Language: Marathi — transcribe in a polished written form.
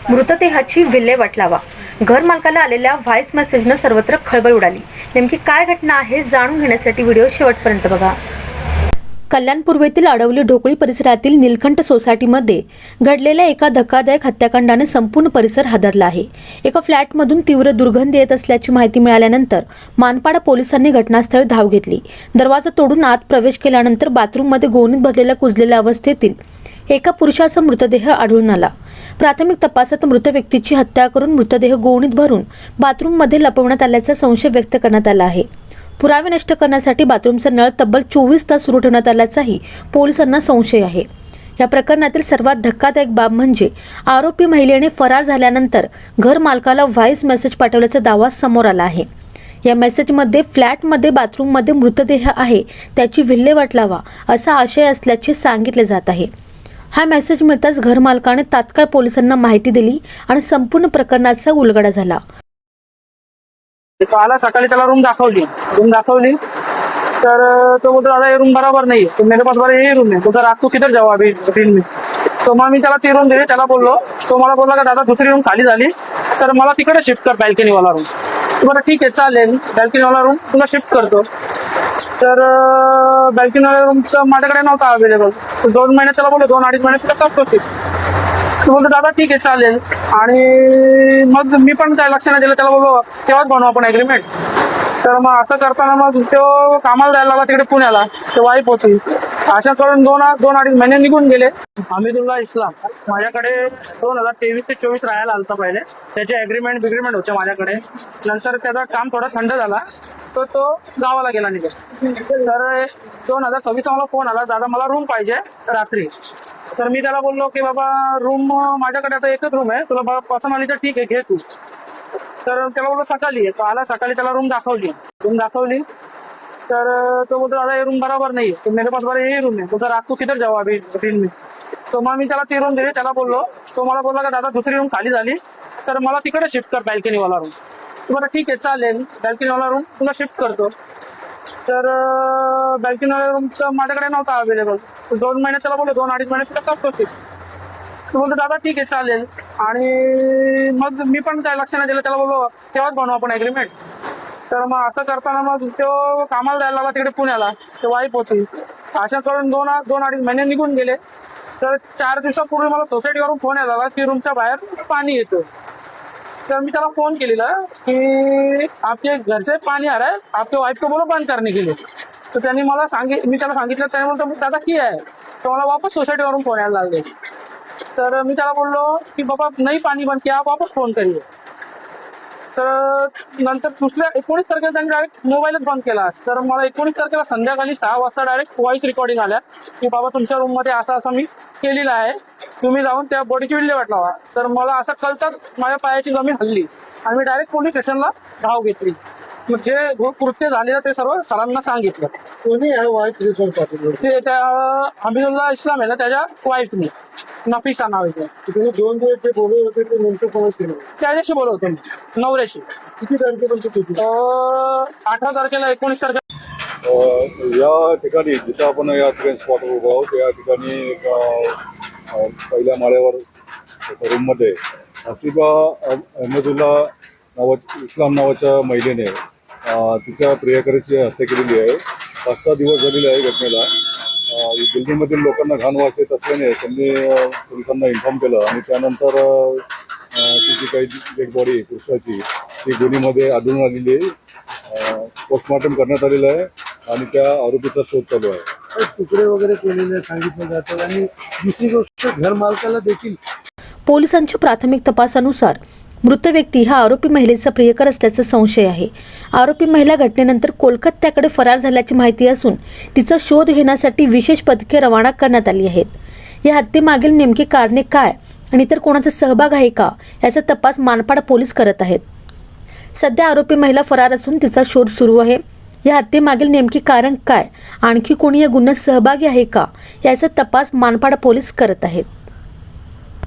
मृतदेहाची विल्हेवाट लावा. घर मालकाला आलेल्या व्हॉइस मेसेजनं सर्वत्र खळबळ उडाली. नेमकी काय घटना आहे जाणून घेण्यासाठी व्हिडिओ शेवटपर्यंत बघा. कल्याण पूर्वेतील अडवली ढोकळी परिसरातील नीलकंठ सोसायटीमध्ये घडलेल्या एका धक्कादायक हत्याकांडाने संपूर्ण परिसर हादरला आहे. एका फ्लॅटमधून तीव्र दुर्गंध येत असल्याची माहिती मिळाल्यानंतर मानपाडा पोलिसांनी घटनास्थळी धाव घेतली. दरवाजा तोडून आत प्रवेश केल्यानंतर बाथरूममध्ये गोणीत भरलेल्या कुजलेल्या अवस्थेतील एका पुरुषाचा मृतदेह आढळून आला. प्राथमिक तपासात मृत व्यक्तीची हत्या करून मृतदेह गोणीत भरून बाथरूममध्ये लपवण्यात आल्याचा संशय व्यक्त करण्यात आला आहे. पुरावे नष्ट करण्यासाठी बाथरूमचा नळ तब्बल 24 तास सुरू ठेवण्यात आल्याचाही पोलिसांना संशय आहे. या प्रकरणातील सर्वात धक्कादायक बाब म्हणजे आरोपी महिलेने फरार झाल्यानंतर घर मालकाला व्हॉइस मेसेज पाठवल्याचा दावा समोर आला आहे. या मेसेजमध्ये फ्लॅटमध्ये बाथरूममध्ये मृतदेह आहे त्याची विल्हेवाट लावा असा आशय असल्याचे सांगितले जात आहे. हा मेसेज मिळताच घर मालकाने तात्काळ पोलिसांना माहिती दिली आणि संपूर्ण प्रकरणाचा उलगडा झाला. आला सकाळी त्याला रूम दाखवली तर तो बोलतो दादा ये रूम बराबर नहीं है, तो मेरे पास बड़ा यही रूम है. तो रात को किधर जाऊ अभी दिन में. तो मग मी त्याला ती रूम दिली. त्याला बोललो, तो मला बोलला का दादा दुसरी रूम खाली झाली तर मला तिकडे शिफ्ट कर बॅल्कनी वाला रूम. बरं ठीक आहे चालेल, बॅल्कनी वाला रूम तुला शिफ्ट करतो. तर बॅल्कनी वाला रूम माझ्याकडे नव्हता अवेलेबल. 2 महिने त्याला बोललो 2-2.5 महिने तुला करतो शिफ्ट. तो बोलतो दादा ठीक आहे चालेल. आणि मग मी पण काय लक्ष नाही दिलं. त्याला बोललो तेव्हाच बनवू आपण ॲग्रीमेंट. तर मग असं करताना मग तो कामाला जायला लागला तिकडे पुण्याला. तो वाईफ होती. अशा करून 2-2.5 महिने निघून गेले. हमीदुल्ला इस्लाम माझ्याकडे 2023 ते 24 राहायला आलता पहिले. त्याचे ॲग्रीमेंट होते माझ्याकडे. नंतर त्याचं काम थोडा थंड झाला तो गावाला गेला निघत. तर 2026 मला फोन आला, दादा मला रूम पाहिजे रात्री. तर मी त्याला बोललो की बाबा रूम माझ्याकडे आता एकच रूम आहे, तुला पसंत आली तर ठीक आहे घे तू. तर त्याला बोललो सकाळी आहे. तो आला सकाळी त्याला रूम दाखवली तर तो बोलतो दादा ये रूम बराबर नहीं है, तो मेरे पास बड़ा यही रूम है. तो रात को किधर जाऊ अभी दिन में. तो मग मी त्याला ती रूम दिली. त्याला बोललो, तो मला बोलला का दादा दुसरी रूम खाली झाली तर मला तिकडे शिफ्ट कर बॅल्कनी वाला रूम. बरं ठीक आहे चालेल, बॅल्कनी वाला रूम तुला शिफ्ट करतो. तर बॅल्कनी वाला रूम माझ्याकडे नव्हता अवेलेबल. 2 महिने त्याला बोललो 2-2.5 महिने तुला करतो शिफ्ट. तो बोलतो दादा ठीक आहे चालेल. आणि मग मी पण काय लक्ष नाही दिलं. त्याला बोललो तेव्हाच बनवू आपण ॲग्रीमेंट. तर मग असं करताना मग तो कामाला जायला लागला तिकडे पुण्याला. तो वाईफ होती. अशा करून 2-2.5 महिने निघून गेले. तर 4 दिवसापूर्वी मला सोसायटीवरून फोन यायला की रूमच्या बाहेर पाणी येतं. तर मी त्याला फोन केलेला की आपके घर से पाणी आ रहा है, आपके वाइफ को बोलो बंद करने के लिए. तर त्यांनी मला मी त्याला सांगितलं. त्याने बोलतो दादा की आहे. तर मला वापस सोसायटीवरून फोन यायला लागले. तर मी त्याला बोललो की बाबा नाही पाणी बंद किया, वापस फोन करिए. तर नंतर 19 तारखेला त्यांनी डायरेक्ट मोबाईलच बंद केला. तर मला 19 तारखेला संध्याकाळी 6 वाजता डायरेक्ट व्हॉइस रेकॉर्डिंग आल्या की बाबा तुमच्या रूममध्ये असं मी केलेलं आहे, तुम्ही जाऊन त्या बॉडीची विल्हेवाट लावा. तर मला असं कळताच माझ्या पायाची जमीन हल्ली आणि मी डायरेक्ट पोलीस स्टेशनला धाव घेतली. मग जे कृत्य झालेलं ते सर्व सरांना सांगितलं. कोणी व्हॉइस रेकॉर्ड पाठवलं? ते त्या हमीदुल्ला इस्लाम आहे ना त्याच्या वाईफने, नफिसा नाव आहे. तुम्ही 2 दिवस जे बोलत होते ते नेमकं कोणाच केलं? त्याच्याशी बोलवतो मी, नवऱ्याशी. किती तारखेपर्यंत किती? 18 तारखेला 19 तारखेला. या ठिकाणी जिथं आपण या ठिकाणी स्पॉट उभा आहोत त्या ठिकाणी पहिल्या माळ्यावर रूममध्ये हसीबा अहमदुल्ला इस्लाम नावाच्या महिलेने तिच्या प्रियकराची हत्या केलेली आहे. 5-6 दिवस झालेले आहे घटनेला. बिल्डिंगमधील लोकांना घाण वास येत असल्याने त्यांनी पोलिसांना इन्फॉर्म केलं आणि त्यानंतर तिची काही डेड बॉडी पुरुषाची ती गुन्ह्यामध्ये आढळून आलेली आहे. पोस्टमॉर्टम करण्यात आलेलं आहे आणि त्या आरोपीचा शोध चालू आहे. तुकडे वगैरे केलेले सांगितले जातात आणि दुसरी गोष्ट घर मालकाला देखील. पोलिसांच्या प्राथमिक तपासानुसार मृत व्यक्ती हा आरोपी महिलेचा प्रियकर असल्याचा संशय आहे. आरोपी महिला घटनेनंतर कोलकात्याकडे फरार झाल्याची माहिती असून तिचा शोध घेण्यासाठी विशेष पथके रवाना करण्यात आली आहेत. या हत्येमागील नेमकी कारणे काय आणि इतर कोणाचा सहभाग आहे का याचा तपास मानपाडा पोलीस करत आहेत. सध्या आरोपी महिला फरार असून तिचा शोध सुरू आहे. या हत्येमागील नेमकी कारण काय, आणखी कोणी या गुन्ह्यात सहभागी आहे का याचा तपास मानपाडा पोलीस करत आहेत.